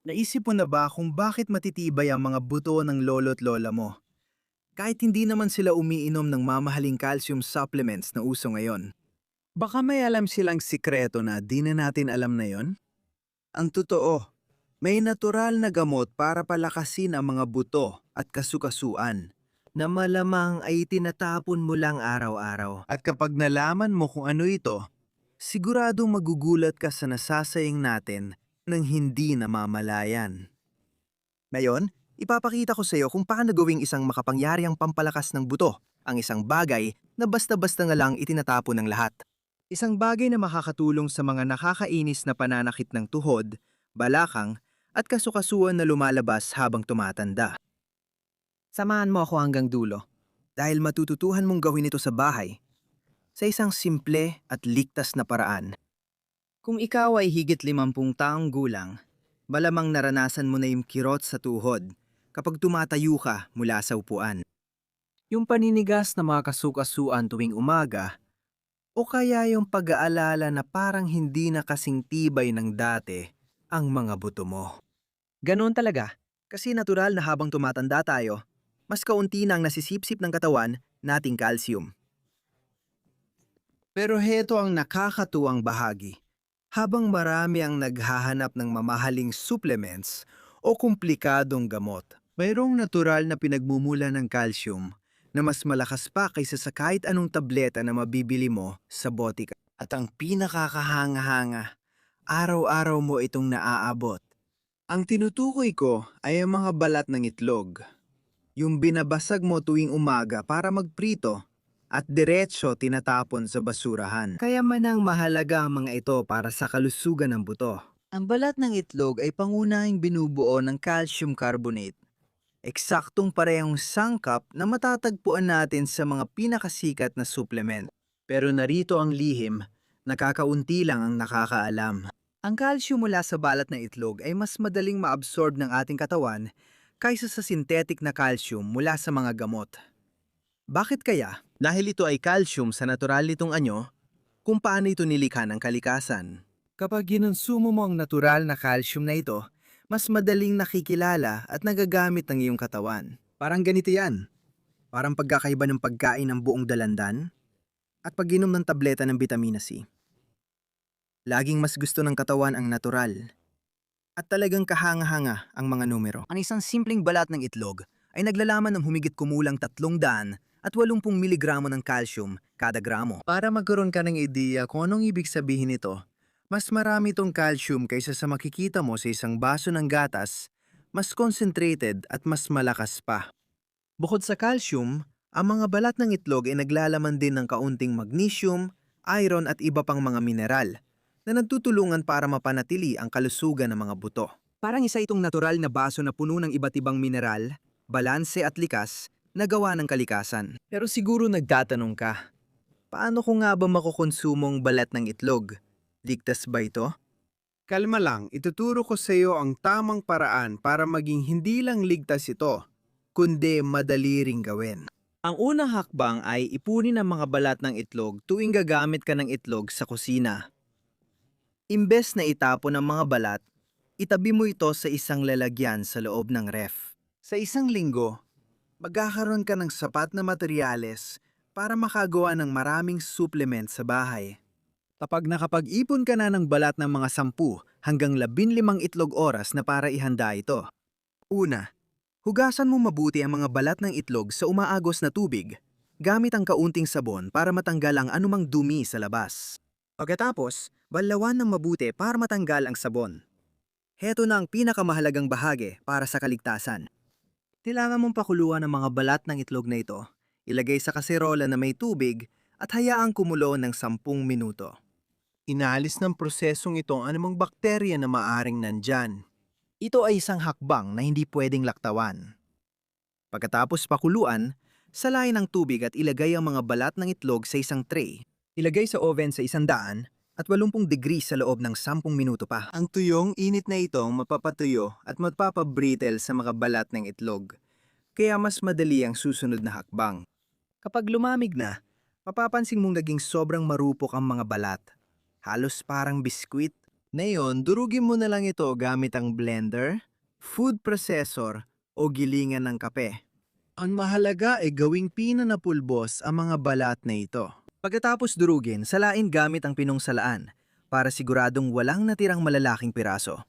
Naisip mo na ba kung bakit matitibay ang mga buto ng lolo't lola mo? Kahit hindi naman sila umiinom ng mamahaling calcium supplements na uso ngayon. Baka may alam silang sikreto na di na natin alam na yon? Ang totoo, may natural na gamot para palakasin ang mga buto at kasukasuan na malamang ay tinatapon mo lang araw-araw. At kapag nalaman mo kung ano ito, siguradong magugulat ka sa nasasayang natin ng hindi namamalayan. Ngayon, ipapakita ko sa iyo kung paano gawing isang makapangyarihang pampalakas ng buto ang isang bagay na basta-basta na lang itinatapon ng lahat. Isang bagay na makakatulong sa mga nakakainis na pananakit ng tuhod, balakang, at kasukasuan na lumalabas habang tumatanda. Samahan mo ako hanggang dulo dahil matututuhan mong gawin ito sa bahay sa isang simple at ligtas na paraan. Kung ikaw ay higit 50 taong gulang, malamang naranasan mo na yung kirot sa tuhod kapag tumatayo ka mula sa upuan. Yung paninigas na mga kasukasuan tuwing umaga o kaya yung pag-aalala na parang hindi na kasing tibay ng dati ang mga buto mo. Ganoon talaga, kasi natural na habang tumatanda tayo, mas kaunti na ang nasisipsip ng katawan nating calcium. Pero heto ang nakakatuwang bahagi. Habang marami ang naghahanap ng mamahaling supplements o komplikadong gamot, mayroong natural na pinagmumula ng calcium na mas malakas pa kaysa sa kahit anong tableta na mabibili mo sa botika. At ang pinakakahanga-hanga, araw-araw mo itong naaabot. Ang tinutukoy ko ay ang mga balat ng itlog. Yung binabasag mo tuwing umaga para magprito at diretsyo tinatapon sa basurahan. Kaya manang mahalaga ang mga ito para sa kalusugan ng buto. Ang balat ng itlog ay pangunahing binubuo ng calcium carbonate. Eksaktong parehong sangkap na matatagpuan natin sa mga pinakasikat na supplement. Pero narito ang lihim, nakakaunti lang ang nakakaalam. Ang calcium mula sa balat ng itlog ay mas madaling maabsorb ng ating katawan kaysa sa synthetic na calcium mula sa mga gamot. Bakit kaya? Dahil ito ay calcium sa natural nitong anyo, kung paano ito nilikha ng kalikasan. Kapag ginonsumo mo ang natural na calcium na ito, mas madaling nakikilala at nagagamit ng iyong katawan. Parang ganito yan. Parang pagkakaiba ng pagkain ng buong dalandan at pag-inom ng tableta ng vitamina C. Laging mas gusto ng katawan ang natural. At talagang kahanga-hanga ang mga numero. Ang isang simpleng balat ng itlog ay naglalaman ng humigit kumulang 300 at 80 miligramo ng calcium kada gramo. Para magkaroon ka ng ideya kung anong ibig sabihin nito, mas marami itong calcium kaysa sa makikita mo sa isang baso ng gatas, mas concentrated at mas malakas pa. Bukod sa calcium, ang mga balat ng itlog ay naglalaman din ng kaunting magnesium, iron at iba pang mga mineral na nagtutulungan para mapanatili ang kalusugan ng mga buto. Parang isa itong natural na baso na puno ng iba't ibang mineral, balanse at likas na gawa ng kalikasan. Pero siguro nagtatanong ka, paano ko nga ba makukonsumong balat ng itlog? Ligtas ba ito? Kalma lang, ituturo ko sa iyo ang tamang paraan para maging hindi lang ligtas ito, kundi madali ring gawin. Ang unang hakbang ay ipunin ang mga balat ng itlog tuwing gagamit ka ng itlog sa kusina. Imbes na itapon ang mga balat, itabi mo ito sa isang lalagyan sa loob ng ref. Sa isang linggo, magkakaroon ka ng sapat na materyales para makagawa ng maraming supplement sa bahay. Kapag nakapag-ipon ka na ng balat ng mga 10 hanggang 15 itlog oras na para ihanda ito. Una, hugasan mo mabuti ang mga balat ng itlog sa umaagos na tubig gamit ang kaunting sabon para matanggal ang anumang dumi sa labas. Pagkatapos, banlawan ng mabuti para matanggal ang sabon. Heto na ang pinakamahalagang bahagi para sa kaligtasan. Kailangan mong pakuluan ang mga balat ng itlog na ito, ilagay sa kaserola na may tubig at hayaang kumulo ng 10 minuto. Inaalis ng prosesong ito ang anumang bakterya na maaring nandyan. Ito ay isang hakbang na hindi pwedeng laktawan. Pagkatapos pakuluan, salayin ng tubig at ilagay ang mga balat ng itlog sa isang tray. Ilagay sa oven sa 100 at 80 degrees sa loob ng 10 minuto pa. Ang tuyong init na ito mapapatuyo at magpapabrittle sa mga balat ng itlog. Kaya mas madali ang susunod na hakbang. Kapag lumamig na, mapapansin mong naging sobrang marupok ang mga balat. Halos parang biskwit. Ngayon, durugin mo na lang ito gamit ang blender, food processor o gilingan ng kape. Ang mahalaga ay gawing pina na pulbos ang mga balat na ito. Pagkatapos durugin, salain gamit ang pinungsalaan para siguradong walang natirang malalaking piraso.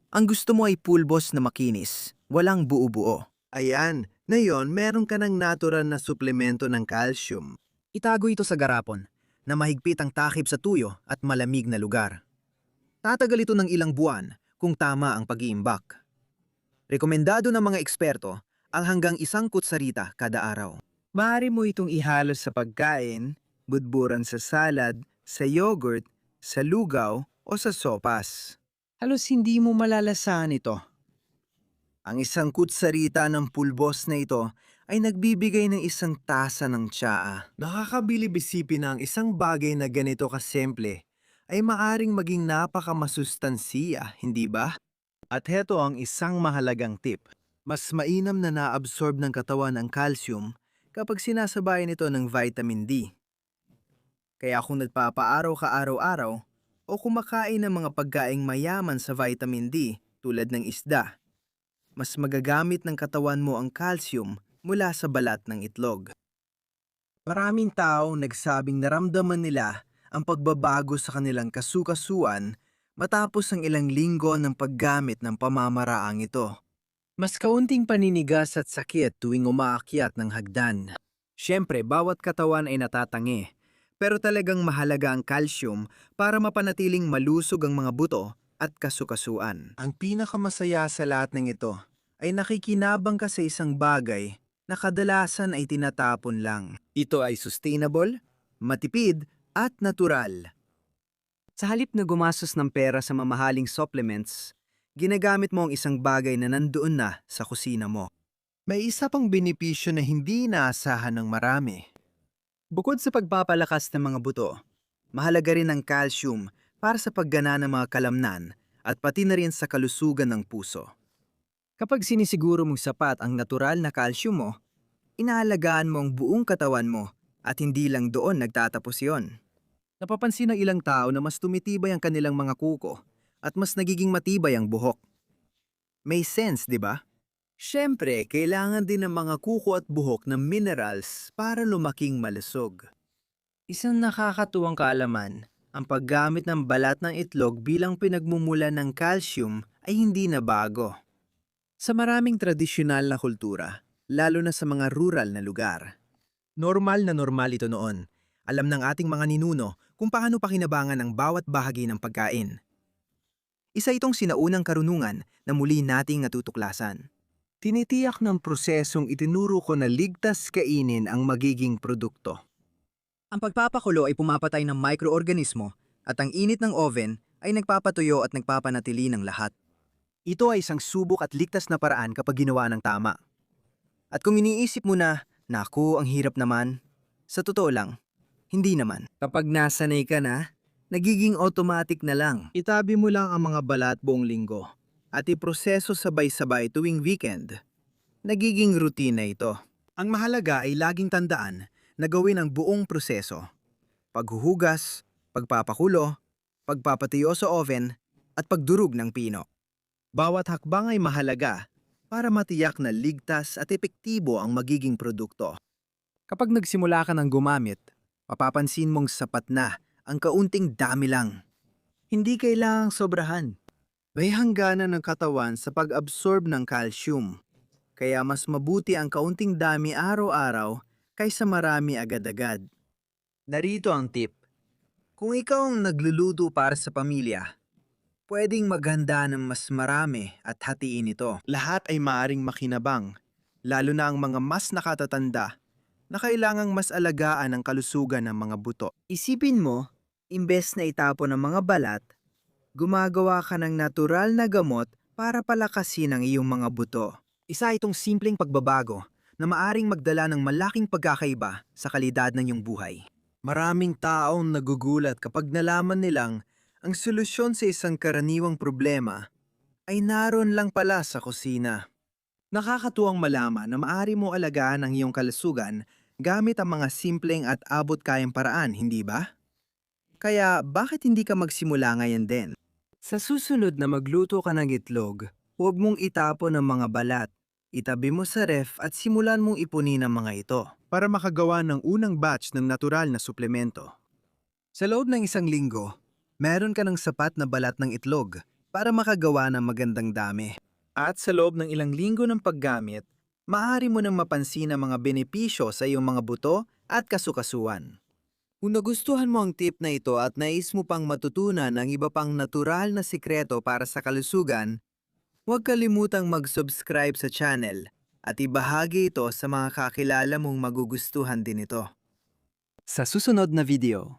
Ang gusto mo ay pulbos na makinis, walang buo-buo. Ayan, ngayon meron ka ng natural na suplemento ng calcium. Itago ito sa garapon na mahigpit ang takip sa tuyo at malamig na lugar. Tatagal ito ng ilang buwan kung tama ang pag-iimbak. Rekomendado ng mga eksperto ang hanggang 1 kutsarita kada araw. Maaari mo itong ihalo sa pagkain, budburan sa salad, sa yogurt, sa lugaw o sa sopas. Halos hindi mo malalasahan ito. Ang 1 kutsarita ng pulbos na ito ay nagbibigay ng 1 tasa ng tsaa. Nakakabilib isipin na ang isang bagay na ganito kasimple ay maaring maging napakamasustansiya, hindi ba? At heto ang isang mahalagang tip. Mas mainam na naabsorb ng katawan ang calcium kapag sinasabayan ito ng vitamin D. Kaya kung nagpapaaraw ka araw-araw o kumakain ng mga pagkaing mayaman sa vitamin D tulad ng isda, mas magagamit ng katawan mo ang calcium mula sa balat ng itlog. Maraming tao nagsabing naramdaman nila ang pagbabago sa kanilang kasukasuan matapos ang ilang linggo ng paggamit ng pamamaraang ito. Mas kaunting paninigas at sakit tuwing umaakyat ng hagdan. Siyempre, bawat katawan ay natatangi, pero talagang mahalaga ang calcium para mapanatiling malusog ang mga buto at kasukasuan. Ang pinakamasaya sa lahat ng ito ay nakikinabang ka sa isang bagay na kadalasan ay tinatapon lang. Ito ay sustainable, matipid, at natural. Sa halip na gumastos ng pera sa mamahaling supplements, ginagamit mo ang isang bagay na nandoon na sa kusina mo. May isa pang benepisyo na hindi inaasahan ng marami. Bukod sa pagpapalakas ng mga buto, mahalaga rin ang calcium para sa paggana ng mga kalamnan at pati na rin sa kalusugan ng puso. Kapag sinisiguro mong sapat ang natural na calcium mo, inaalagaan mo ang buong katawan mo at hindi lang doon nagtatapos yon. Napapansin ng ilang tao na mas tumitibay ang kanilang mga kuko at mas nagiging matibay ang buhok. May sense, di ba? Siyempre, kailangan din ng mga kuko at buhok ng minerals para lumaking malusog. Isang nakakatuwang kaalaman, ang paggamit ng balat ng itlog bilang pinagmumulan ng calcium ay hindi na bago. Sa maraming tradisyonal na kultura, lalo na sa mga rural na lugar. Normal ito noon. Alam ng ating mga ninuno kung paano pakinabangan ang bawat bahagi ng pagkain. Isa itong sinaunang karunungan na muli nating natutuklasan. Tinitiyak ng prosesong itinuro ko na ligtas kainin ang magiging produkto. Ang pagpapakulo ay pumapatay ng microorganismo at ang init ng oven ay nagpapatuyo at nagpapanatili ng lahat. Ito ay isang subok at ligtas na paraan kapag ginawa ng tama. At kung iniisip mo na, naku, ang hirap naman, sa totoo lang, hindi naman. Kapag nasanay ka na, nagiging automatic na lang. Itabi mo lang ang mga balat buong linggo at iproseso sabay-sabay tuwing weekend. Nagiging routine na ito. Ang mahalaga ay laging tandaan na gawin ang buong proseso. Paghuhugas, pagpapakulo, pagpapatiyo sa oven, at pagdurog ng pino. Bawat hakbang ay mahalaga para matiyak na ligtas at epektibo ang magiging produkto. Kapag nagsimula ka ng gumamit, mapapansin mong sapat na ang kaunting dami lang. Hindi kailangang sobrahan. May hangganan ng katawan sa pag-absorb ng calcium. Kaya mas mabuti ang kaunting dami araw-araw kaysa marami agad-agad. Narito ang tip. Kung ikaw ang nagluluto para sa pamilya, pwedeng maghanda ng mas marami at hatiin ito. Lahat ay maaring makinabang, lalo na ang mga mas nakatatanda na kailangang mas alagaan ang kalusugan ng mga buto. Isipin mo, imbes na itapon ang mga balat, gumagawa ka ng natural na gamot para palakasin ang iyong mga buto. Isa itong simpleng pagbabago na maaring magdala ng malaking pagkakaiba sa kalidad ng iyong buhay. Maraming taong nagugulat kapag nalaman nilang ang solusyon sa isang karaniwang problema ay naroon lang pala sa kusina. Nakakatuwang malaman na maaari mo alagaan ang iyong kalusugan gamit ang mga simpleng at abot-kayang paraan, hindi ba? Kaya bakit hindi ka magsimula ngayon din? Sa susunod na magluto ka ng itlog, huwag mong itapon ang mga balat. Itabi mo sa ref at simulan mong ipunin ang mga ito para makagawa ng unang batch ng natural na suplemento. Sa loob ng 1 linggo, meron ka ng sapat na balat ng itlog para makagawa ng magandang dami. At sa loob ng ilang linggo ng paggamit, maaari mo nang mapansin ang mga benepisyo sa iyong mga buto at kasukasuan. Kung nagustuhan mo ang tip na ito at nais mo pang matutunan ang iba pang natural na sikreto para sa kalusugan, huwag kalimutang mag-subscribe sa channel at ibahagi ito sa mga kakilala mong magugustuhan din ito. Sa susunod na video,